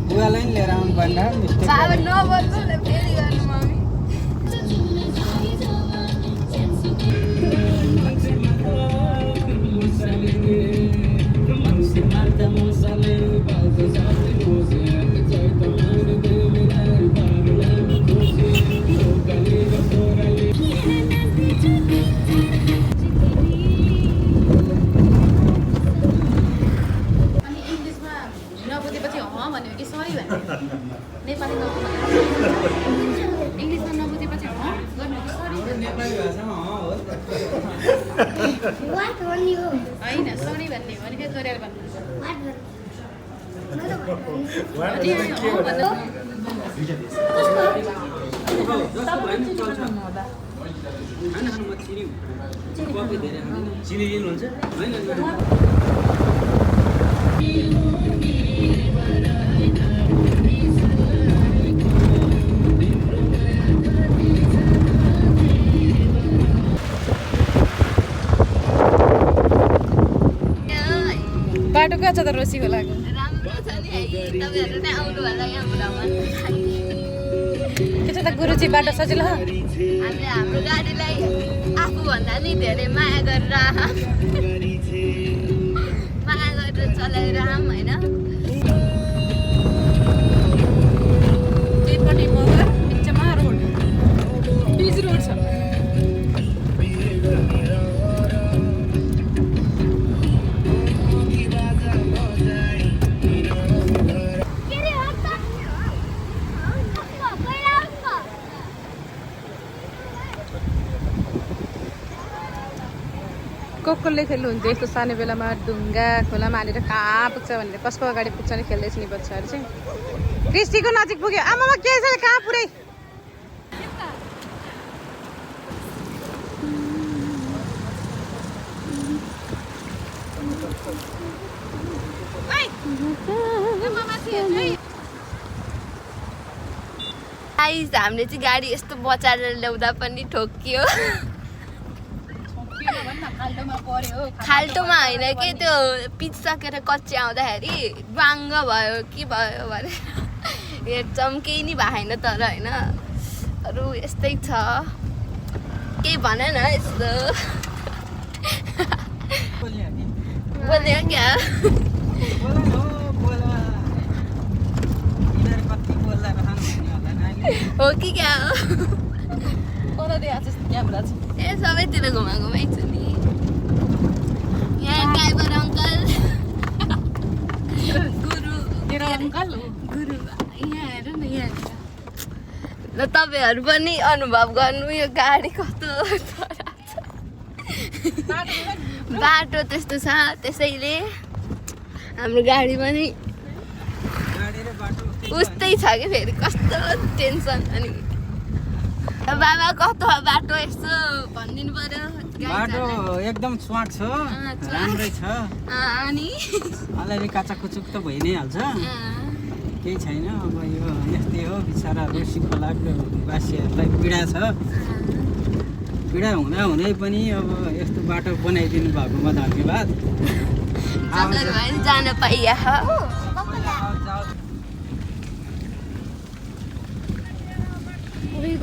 बुवालाई लिएर आउनु पर्ने मिस्टेक चिनी लिनुहुन्छ बाटो कहाँ छ त रोसी खोलाको राम्रो छ नि तपाईहरु नै आउनु होला यहाँ बुढामा के छ त गुरुजी बाटो सजिलो हो हामीले हाम्रो गाडीलाई आफूभन्दा नि धेरै माया गरेर चलाइरहम हैन दुईपट्टि मगर बिचमा रोड बीच रोड छ कसले खेल्नुहुन्छ यस्तो सानो बेलामा ढुङ्गा खोलामा हालेर कहाँ पुग्छ भनेर कसको अगाडि पुग्छ नि खेल्दैछ नि बच्चाहरू चाहिँ कृष्टिको नजिक पुग्यो आमामा के छ कहाँ पुरै गाइस हामीले चाहिँ गाडी यस्तो बचाएर ल्याउँदा पनि ठोकियो खाल्टोमा होइन के त्यो पिच सकेर कच्ची आउँदाखेरि बाङ्ग भयो के भयो भने हेरचम केही नि भएन तर होइन अरू यस्तै छ केही भन न यस्तो बोल्यो क्या हो कि क्या हो ए सबैतिर घुमाएको छु नि यहाँ ड्राइभर अङ्कल गुरु गुरु यहाँ हेर न यहाँ र तपाईँहरू पनि अनुभव गर्नु यो गाडी कस्तो बाटो त्यस्तो छ त्यसैले हाम्रो गाडी पनि उस्तै छ कि फेरि कस्तो टेन्सन अनि बाबा कस्तो बाटो यस्तो भनिदिनु पर्यो बाटो एकदम स्वाट छ राम्रै छ अनि अलिअलि काचा कुचुक त भइ नै हाल्छ केही छैन अब यो यस्तै हो बिचरा रोसी खोलाको वासीहरूलाई पीडा छ पीडा हुँदा हुँदै पनि अब यस्तो बाटो बनाइदिनु भएकोमा धन्यवाद जान पाइया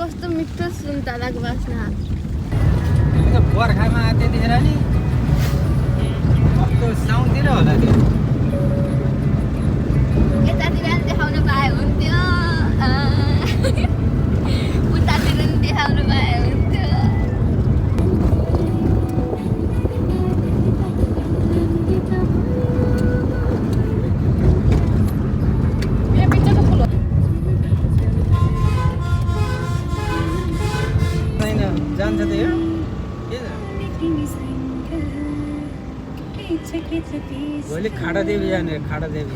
कस्तो मिठो सुन्तलाको बास्ना बर्खामा त्यतिखेर नि कस्तो साउन्डतिर होला त्यो यतातिर देखाउन पाए हुन्थ्यो उतातिर नि देखाउन पाए हुन्थ्यो जान्छ त यो भोलि खाडा देवी जाने खाडा देवी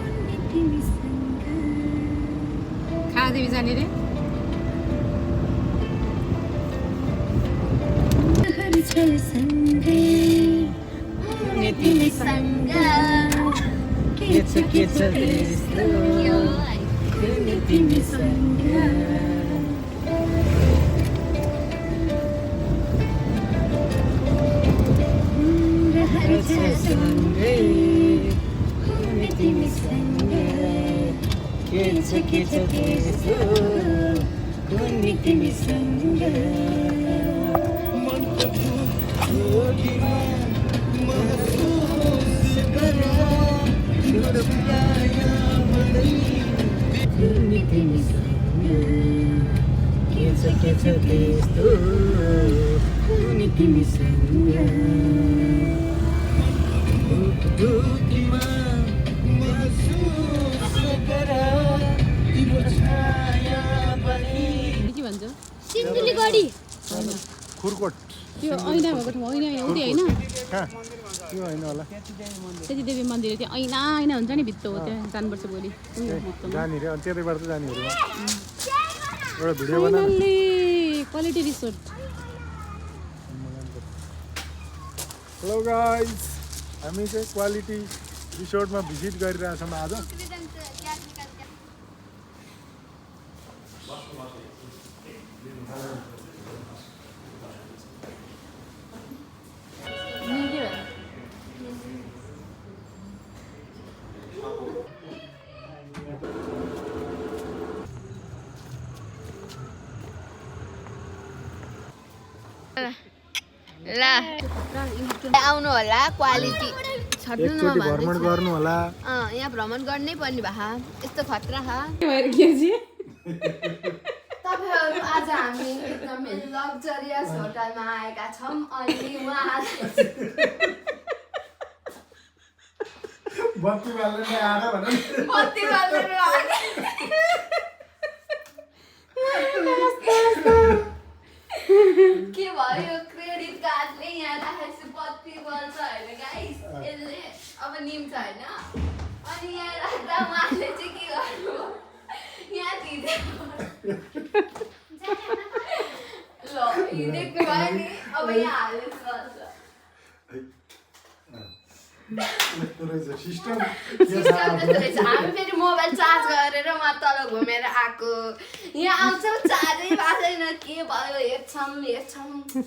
जाने रे के छ त्यस्तो कुनै तिमीसँग सँगै कुनै तिमीसँग के छ त्यस्तो कुनै तिमीसँग मनको खोकीमा महसुस गर तिम्रो माया बढी कुनै तिमीसँग के छ त्यस्तो कुनै तिमीसँग दुखीमा महसुस गर तिम्रो छाया बढी के भन्छ सिन्धुलीगढी खुरकोट त्यो ऐना भएको ठाउँ ऐना एउटै होइन कहाँ त्यो होइन होला त्यति देवी मन्दिर त्यो ऐना ऐना हुन्छ नि भित्तो हो त्यहाँ जानुपर्छ भोलि जाने रे अनि त्यतैबाट त जाने हो एउटा भिडियो बना क्वालिटी रिसोर्ट हेलो गाइस हामी चाहिँ क्वालिटी रिसोर्टमा भिजिट गरिरहेछौँ आज ल आउनु होला क्वालिटी छट्नु एकचोटि भ्रमण गर्नु होला यहाँ भ्रमण गर्नै पर्ने भए यस्तो खतरा तपाईँहरू आज हामी एकदमै लग्जरियस होटलमा आएका छौँ अनि उहाँ बत्ती बाल्ने आएर भने बत्ती बालेर के भयो क्रेडिट कार्डले यहाँ राखेपछि बत्ती बल्छ होइन गाइस यसले अब निम्छ होइन अनि यहाँ राख्दा उहाँले चाहिँ के गर्नु यहाँ दिँदै ल हिँडेको भयो नि अब यहाँ हाल्नु पर्छ सिस्टम सिस्टम त्यस्तो रहेछ हामी फेरि मोबाइल चार्ज गरेर म तल घुमेर आएको यहाँ आउँछौँ चार्जै बाँच्दैन के भयो हेर्छौँ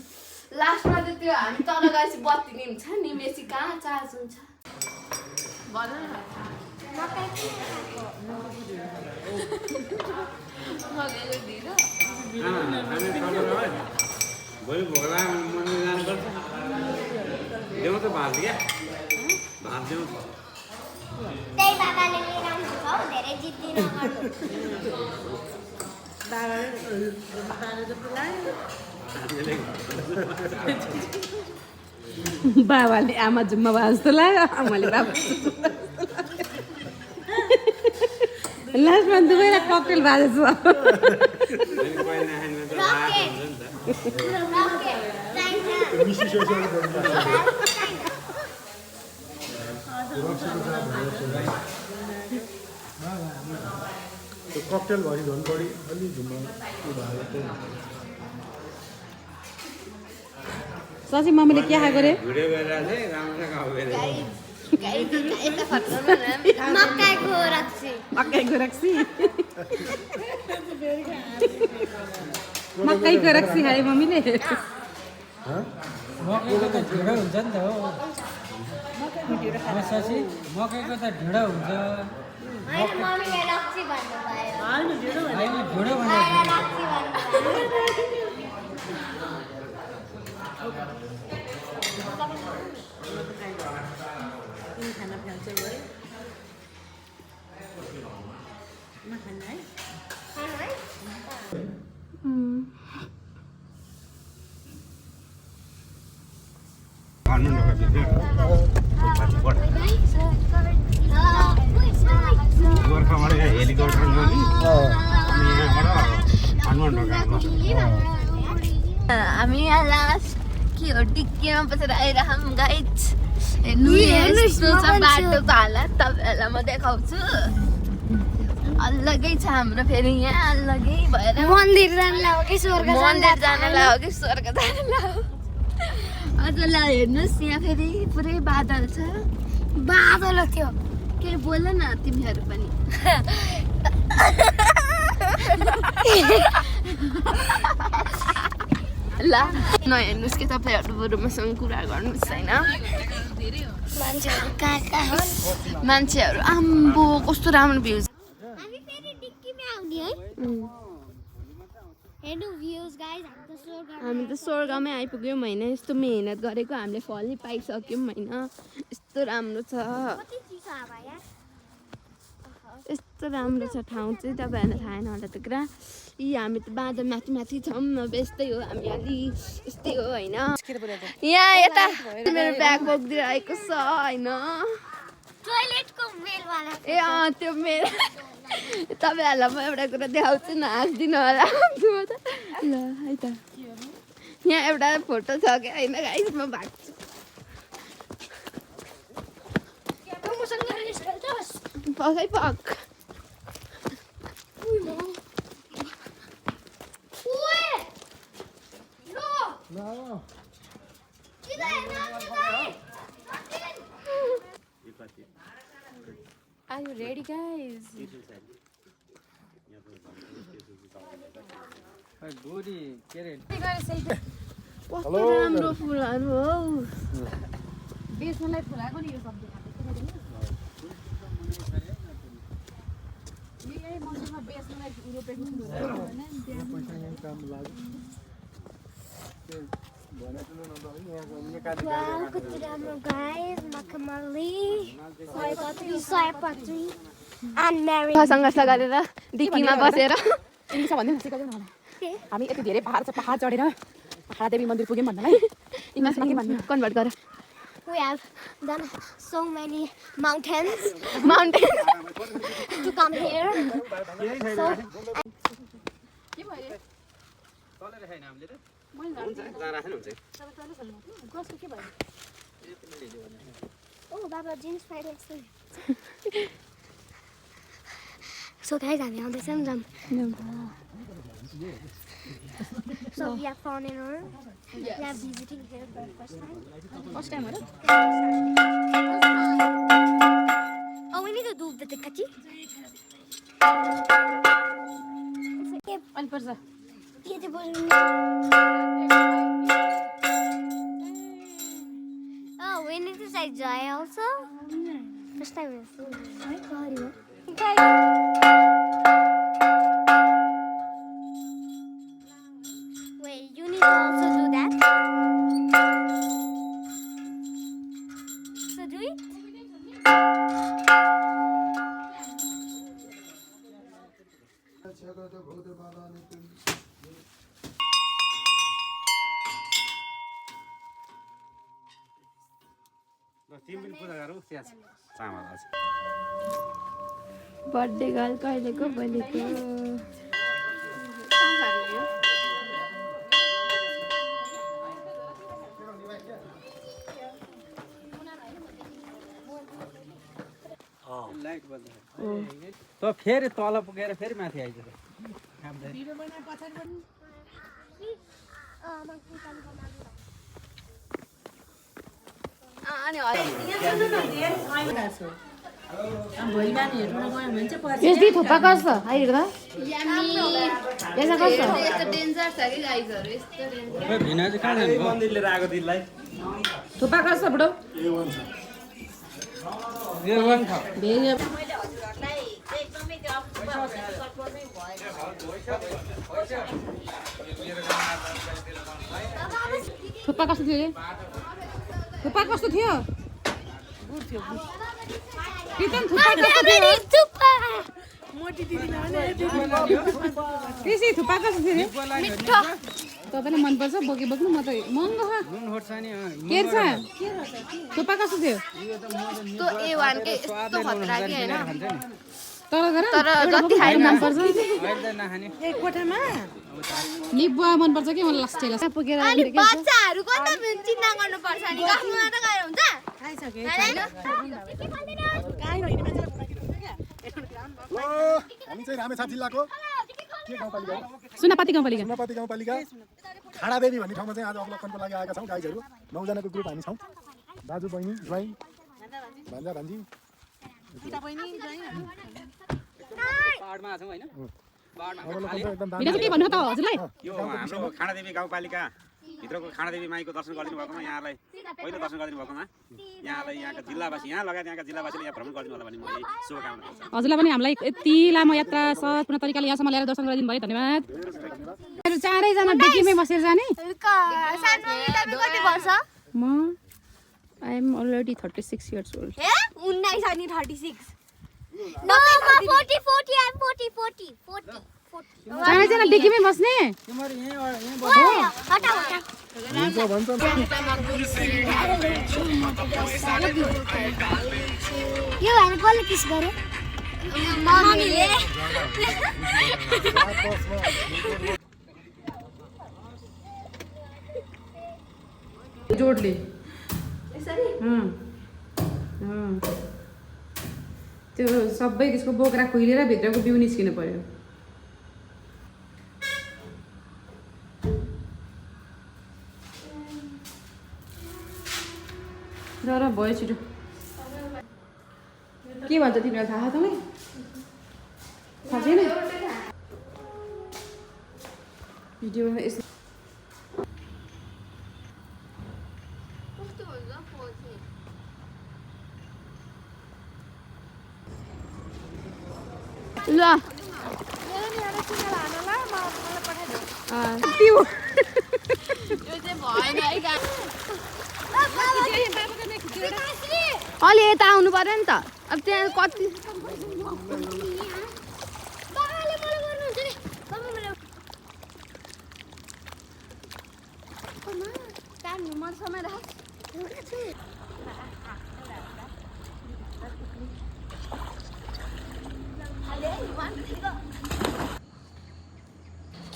लास्टमा त त्यो हामी तल गएपछि बत्ती निम्छ निमेपछि कहाँ चार्ज हुन्छ भन न भोलि भोला मन्दिर जानुपर्छ ल्याउँछ भात क्या भात ल्याउँछ त्यही बाबाले लिएर आउनुहुन्छ हौ धेरै जिद्दी नगर्नु बाबाले आमा जुम्मा भए जस्तो लाग्यो आमाले बाबा लास्टमा दुवैलाई ककटेल भए जस्तो त्यो ककटेल भयो झन् बढी अलि झुम्मा भएको सची मम्मीले के खाएको रे भिडियो गरिरहेको थिएँ राम्रो खाऊ यता फर्काउनु न मक्काको रक्सी मकैको रक्सी मकैको रक्सी खायो मम्मीले मकैको त ढिँडो हुन्छ नि त हो सची मकैको त ढिँडो हुन्छ होइन मम्मीले रक्सी भन्नुभयो होइन ढिँडो भनेको रक्सी भन्नुभयो गोर्खाबाट हेलिकप्टर गयो अनि यहाँबाट हामी यहाँ लास्ट के हो डिक्कीमा बसेर आइरहौँ गाइज हेर्नु यस्तो छ बाटोको हालत तपाईँहरूलाई म देखाउँछु अलगै छ हाम्रो फेरि यहाँ अलगै भएर मन्दिर जानलाई हो कि स्वर्ग मन्दिर जानलाई हो कि स्वर्ग जानलाई हो अझ ल हेर्नुहोस् यहाँ फेरि पुरै बादल छ बादल थियो के बोल न तिमीहरू पनि ल नहेर्नुहोस् कि तपाईँहरू बरु मसँग कुरा गर्नुहोस् होइन मान्छेहरू आम्बो कस्तो राम्रो भ्युज हामी फेरि डिक्कीमै आउने है हेर्नु भ्युज गाइस हामी त स्वर्गमै आइपुग्यौँ होइन यस्तो मेहनत गरेको हामीले फल नि पाइसक्यौँ होइन यस्तो राम्रो छ कति चिसो हावा यार यस्तो राम्रो छ ठाउँ चाहिँ तपाईँहरूलाई थाहा छैन होला त कुरा यी हामी त बाँदर माथि माथि छौँ अब यस्तै हो हामी अलि यस्तै हो होइन यहाँ यता मेरो ब्याग बोकिदिइरहेको छ होइन टोयलेटको मेलवाला ए त्यो मेरो तपाईँहरूलाई म एउटा कुरा देखाउँछु न हाँस्दिनँ होला ल है त यहाँ एउटा फोटो छ क्या होइन गाइस म भाग्छु पकै पक Are you ready, guys? बुढी के अरे कस्तो राम्रो फुलहरू हौ बेच्नलाई फुलाएको नि यो सब्जी यही मौसममा बेच्नलाई रोपेको कति राम्रो गाइस मखमली सयपत्री and Mary सङ्घर्ष गरेर डिक्कीमा बसेर इङ्ग्लिसमा भन्दैन सिकाउँदैन होला हामी यति धेरै पहाड छ पहाड चढेर महादेवी मन्दिर पुग्यौँ भन्नलाई इङ्ग्लिसमा के भन्नु कन्भर्ट गर we have done so many mountains to come here so चलेर छैन हामीले त कसको के भयो oh baba jeans पाइरहेको so guys हामी आउँदैछौँ जाम so we are foreigner we are visiting here for the first time हो र oh we need to do the tikati अनि पर्छ के चाहिँ बोल्नु oh we need to say joy also first time we're seeing wait you need to also do that so do it birthday girl कहिलेको भोलिको light बन्द त फेरि तल पुगेर फेरि माथि आइज अनि यस्तै थुक्पा कस्तो आइहेर्दा यस्तो डेन्जर छ कि गाइजहरू यस्तो डेन्जर भिना चाहिँ कहाँ जानु मन्दिरले राखेको दिदीलाई थुक्पा कस्तो बुढो थुक्पा कस्तो थियो थुक्पा कस्तो थियो प्रितम थुक्पा कस्तो थियो मोटी दिदीले कृषि थुक्पा कस्तो थियो मिठो तपाईँलाई मनपर्छ बोकी बोक्नु म त महँगो छ नुन खोर्सानी के छ थुक्पा कस्तो थियो त्यो A1 के यस्तो खतरा कि हैन तर गर तर जति खाइ मनपर्छ अहिले नखाने एक कोठामा लिबुवा मनपर्छ कि मलाई लास्टै लास्ट पुगेर अनि बच्चाहरु कता चिन्ता गर्नु पर्छ नि गफमा त गएर हुन्छ खाइसके हामी चाहिँ रामेछाप जिल्लाको के गाउँपालिका हो सुनापाती गाउँपालिका सुनापाती गाउँपालिका खाडादेवी भन्ने ठाउँमा चाहिँ आज अवलोकनको लागि आएका छौँ गाइजहरू 9 जनाको ग्रुप हामी छौँ दाजु बहिनी ज्वाइँ भान्जा भान्जी पाहाडमा छौँ होइन पाहाडमा एकदम भिडियो चाहिँ के भन्नु त हजुरलाई यो हाम्रो खानादेवी गाउँपालिका भित्रको खानादेवी माईको दर्शन गरिदिनु भएकोमा यहाँलाई पहिलो दर्शन गरिदिनु भएकोमा यहाँलाई यहाँका जिल्लावासी यहाँ लगायत यहाँका जिल्लावासीले यहाँ भ्रमण गरिदिनु होला भने म यही शुभकामना गर्छु हजुरलाई पनि हामीलाई यति लामो यात्रा सहजपूर्ण तरिकाले यहाँसम्म ल्याएर दर्शन गरिदिनु भयो धन्यवाद चारैजना डिक्कीमै बसेर जाने कति वर्ष म I am already 36 years old 19 अनि 36 No, 40 I'm 40 चारैजना डिक्कीमै बस्ने तिमीहरू यहीँ हटा हुन्छ भन्छ यो हैन कसले किस गर्यो मम्मीले जोडले त्यो सबै त्यसको बोक्रा खुइलेर भित्रको बिउ निस्किनु पर्यो र भयो छिटो के भन्छ तिमीलाई थाहा छ तँलाई थाहा छैन भिडियो यस्तो ल पिउ अलि यता आउनु पर्यो नि त अब त्यहाँ कति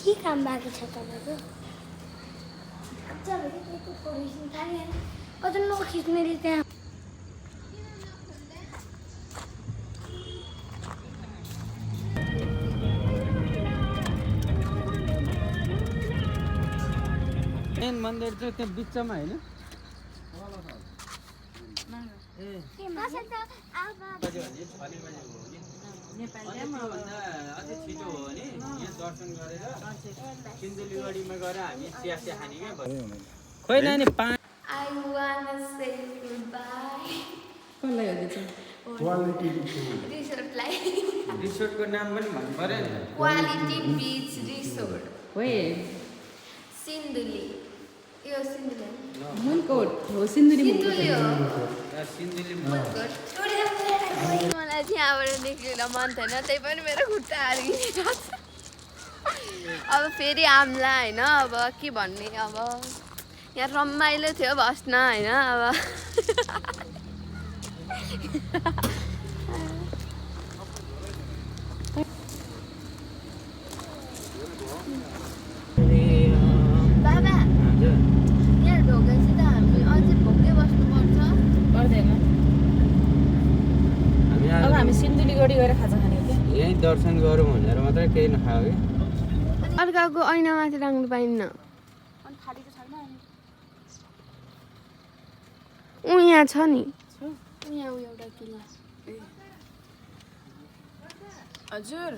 के काम बाँकी छ तपाईँको अझ नखिच्ने रे त्यहाँ मेन मन्दिर चाहिँ त्यो बिचमा होइन अझै छिटो हो भने यहाँ दर्शन गरेर सिन्धुलीगढीमा गएर हामी चिया खाने क्या खोइ नानी रिसोर्टको नाम पनि भन्नु पर्यो नि क्वालिटी बीच रिसोर्ट ओए सिन्धुली यो सिन्धुली मुनकोट हो सिन्धुली सिन्धुली हो सिन्धुली मलाई चाहिँ यहाँबाट निक्लिन मन थिएन त्यही पनि मेरो खुट्टा हारिरहेको छ अब फेरि आम्ला होइन अब के भन्ने अब यहाँ रमाइलो थियो बस्न होइन अब बाबा यहाँ ढोकेपछि त हामी अझै भोकै बस्नुपर्छ पर्दैन अब हामी सिन्धुलीगढी गएर खाजा खाने हो क्या यहीँ दर्शन गरौँ भनेर मात्रै केही नखायो कि अर्काको ऐनामाथि राख्नु पाइन्न ऊ यहाँ छ नि यहाँ एउटा किल्ला हजुर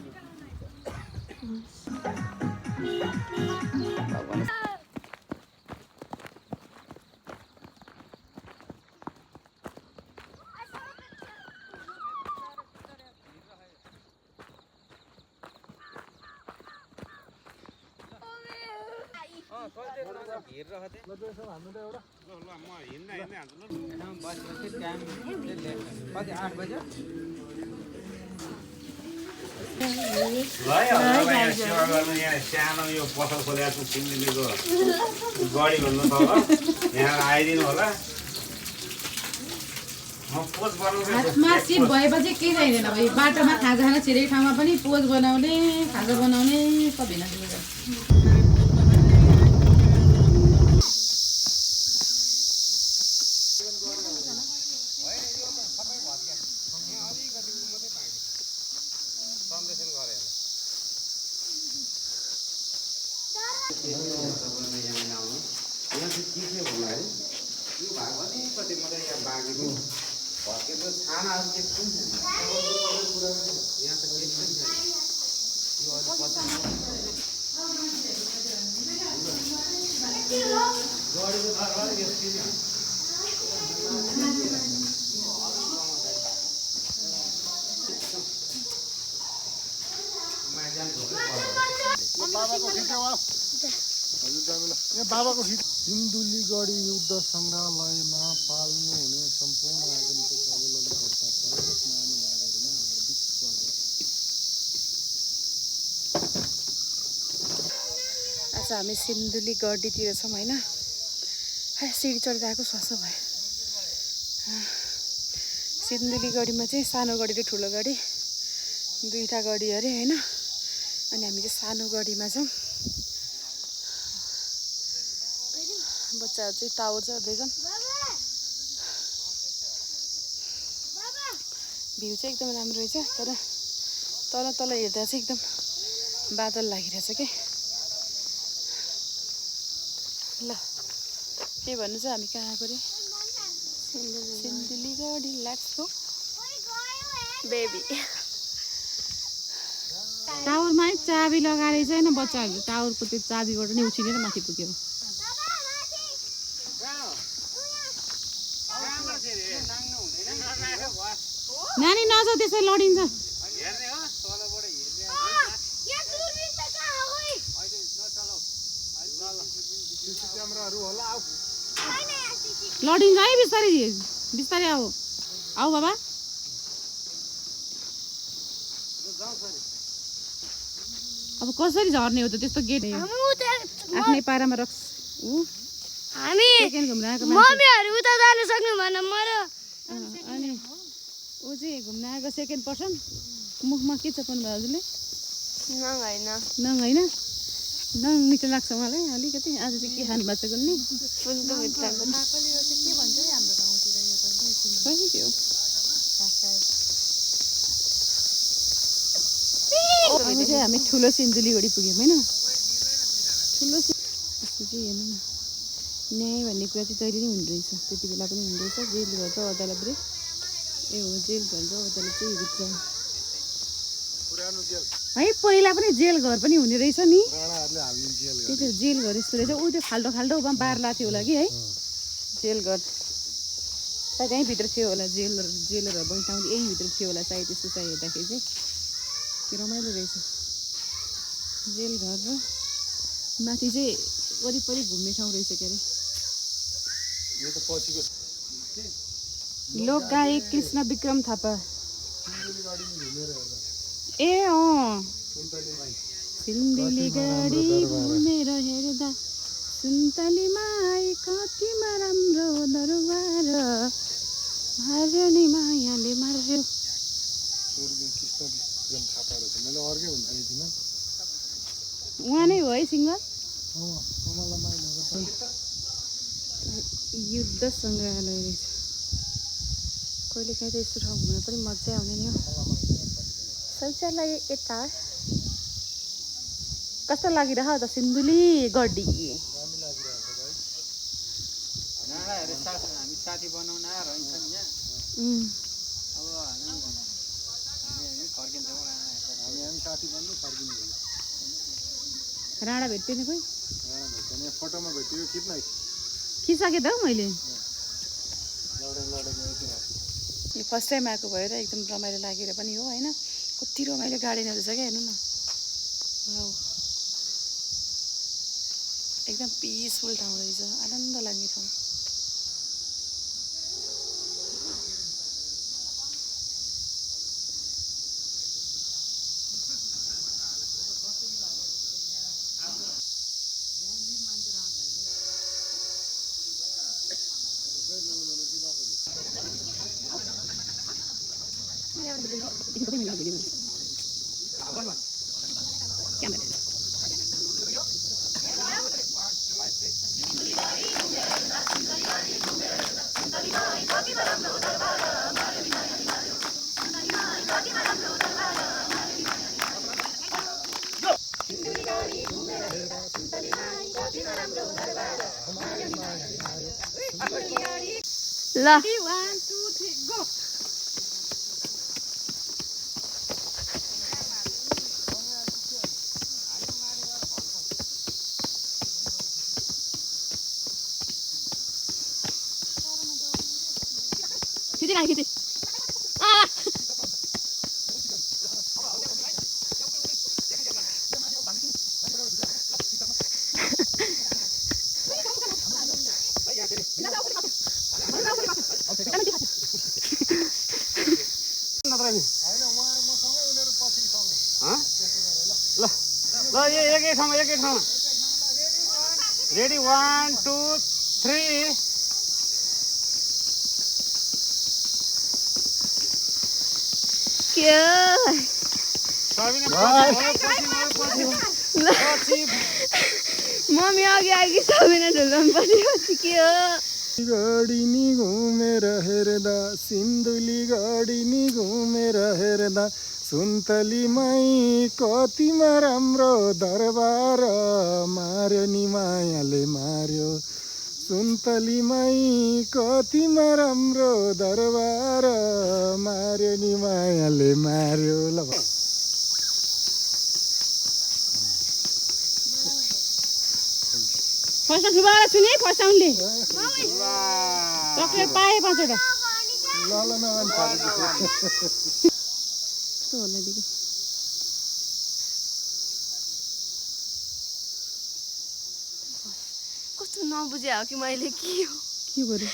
भिड रहते कति 8 बजे सेवा गर्नु यहाँ सानो यो पसल खोलेको छु सिन्धुलीको गढी भन्नु त यहाँ आइदिनु होला म पोज बनाउँछु हातमा सिप भएपछि के चाहिँदैन भाइ बाटोमा खाजा खान छिरेको ठाउँमा पनि पोज बनाउने खाजा बनाउने सब भिन्न खानाहरू के पनि छैन यहाँ त केही पनि छैन यो अहिले पछि गाडीको दरबार यस्तै नै बाबाको खिच्यो हजुर दाजुलाई यहाँ बाबाको सिन्धुली गढी युद्ध सङ्ग्रहालयमा पाल्नु हुने सम्पूर्ण आगन्तुक अवलम्बनकर्ता पर्यटक महानुभावहरूमा हार्दिक स्वागत। आज हामी सिन्धुली गढीतिर छौँ होइन। सिडी चढेर आएको स्वास भयो। सिन्धुली गढीमा चाहिँ सानो गढी र ठुलो गढी दुईवटा गढी अरे होइन। अनि हामी चाहिँ सानो गढीमा छौँ। बच्चाहरू चाहिँ टावर चढ्दैछन्। भ्यू चाहिँ एकदम राम्रो रहेछ, तर तल तल हेर्दा चाहिँ एकदम बादल लागिरहेछ के। ल के भन्नु छ, हामी कहाँ आएको रे? सिन्धुली गढी, लेट्स गो बेबी। टावरमा चाबी लगाएर चाहिँ बच्चाहरू टावरको त्यो चाबीबाट नै उछिनेर माथि पुग्यो। नानी नजाऊ, त्यसै लडिन्छ। लडिन्छ है, बिस्तारै बिस्तारै आऊ आऊ बाबा। अब कसरी झर्ने हो त त्यस्तो गेट? आफ्नै पारामा रक्स हामी घुम्न आएको मम्मीहरू उता जान सक्नु भन मरो। अनि ऊ चाहिँ घुम्न आएको सेकेन्ड पर्सन। मुखमा के चपाउनु भयो हजुरले? नङ होइन, नङ मिठो लाग्छ मलाई अलिकति। आज चाहिँ के खानु भएको छ कुन्नी? फुलको भित्रको अब चाहिँ हामी ठुलो सिन्धुली गढी पुग्यौँ होइन। ठुलो चाहिँ हेर्नु न, न्याय भन्ने कुरा चाहिँ जहिले नै हुँदो रहेछ, त्यति बेला पनि हुँदो रहेछ। जेल घर र अदालत रे ए हो, जेल घर र अदालत चाहिँ भित्र है। पहिला पनि जेल घर पनि हुने रहेछ नि, त्यही त जेल घर यस्तो रहेछ। ऊ त्यो खाल्डो खाल्डोमा बार लाथ्यो होला कि है, जेल घर सायद यहीँभित्र थियो होला। जेलरहरू बैठाउने यहीँभित्र थियो होला सायद, त्यस्तो चाहिँ हेर्दाखेरि चाहिँ त्यो रमाइलो रहेछ। जेल घर र माथि चाहिँ वरिपरि घुम्ने ठाउँ रहेछ के अरे। लोक गायक कृष्ण विक्रम थापा। ए अँ, सिन्धुली गढी घुमेर हेर्दा सुन्तलीमा कतिमा राम्रो दरबार, मार्यो नि मायाले मार्यो। उहाँ नै हो है सिङ्गर। युद्ध सङ्ग्रहालय रहेछ। कहिले काहीँ त यस्तो ठाउँ घुम्न पनि मजा आउने नि हो। शौचालय यता कस्तो लागिरह त सिन्धुली गढी? हामी साथी बनाउन रहन्छन् यहाँ। अब हामी फर्किन्छौँ। हामी साथी बन्नु फर्किन्छौँ। राणा भेट्दैन कोही? फोटोमा भेटियो खिसकेँ त हौ मैले। यो फर्स्ट टाइम आएको भएर एकदम रमाइलो लागेर पनि हो होइन। कति रमाइलो गार्डनहरू छ क्या, हेर्नु न। वाउ, एकदम पिसफुल ठाउँ रहेछ, आनन्द लाग्ने ठाउँ। ल राखिदिए ल एकै ठाउँमा रेडी 1 2 3 के मम्मी अघि आएकी सबिना ढुल्न पछि के हो गडी नि घुमेर हेर्दा सिन्धुली गडी नि घुमेर हेर्दा सुन्तलीमै कतिमा राम्रो दरबार मार्यो नि मायाले मार्यो सुन्तलीमै कतिमा राम्रो दरबार मार्यो नि मायाले मार्यो ल फर्स्ट ठुबाबाट छुने फर्स्ट साउन्डले चक्लेट पाएँ 5 वटा ल कस्तो होला दिदी कस्तो नबुझे हो कि मैले के हो के गर्यो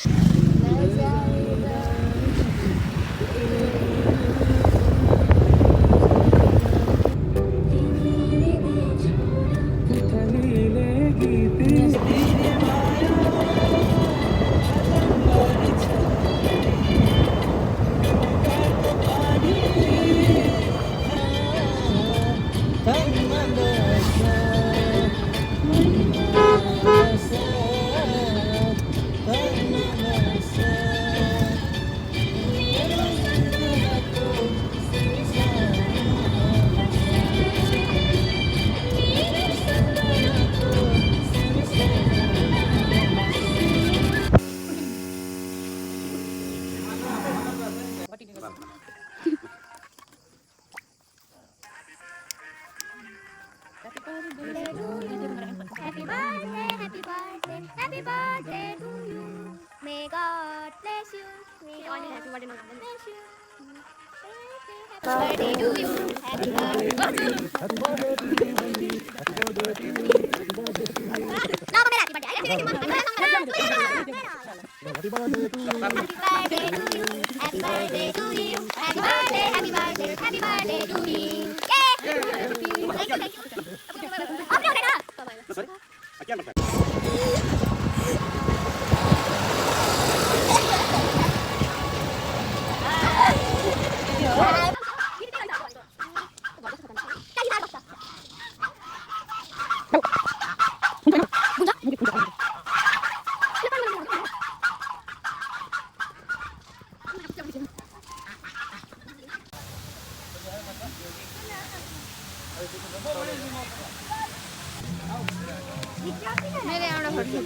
Happy birthday to you. May God bless you. May God bless you. Happy birthday to you. Happy birthday. Happy birthday to you. Happy birthday to you. Happy birthday to you. Happy birthday to you. Happy birthday. Happy birthday. Happy birthday to you. मेरे एउटा photo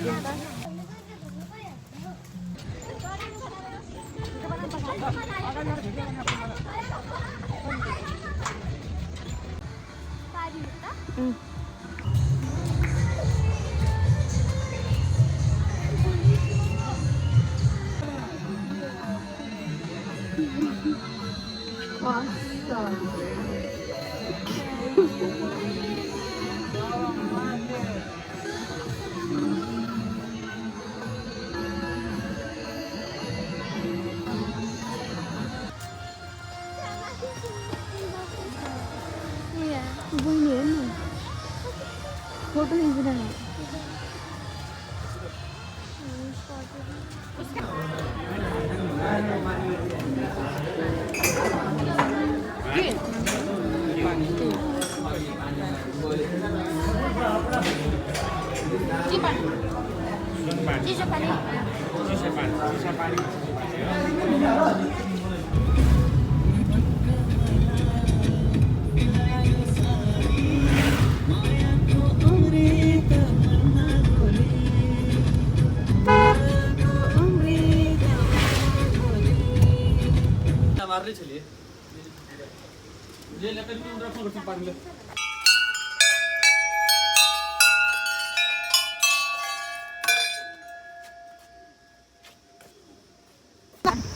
बहिनी हेर्नु photo खिच्दैन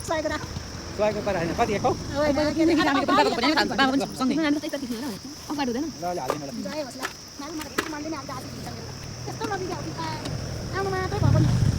Sorry, सोयाको पर होइन कति खाऊ अगाडि हुँदैन ल हाल्दिनँ ल जय होस् ल मलाई मनले नै आज आज दिन्छ मेरो यस्तो नबिग्या हो कि आउनु मात्रै भयो पनि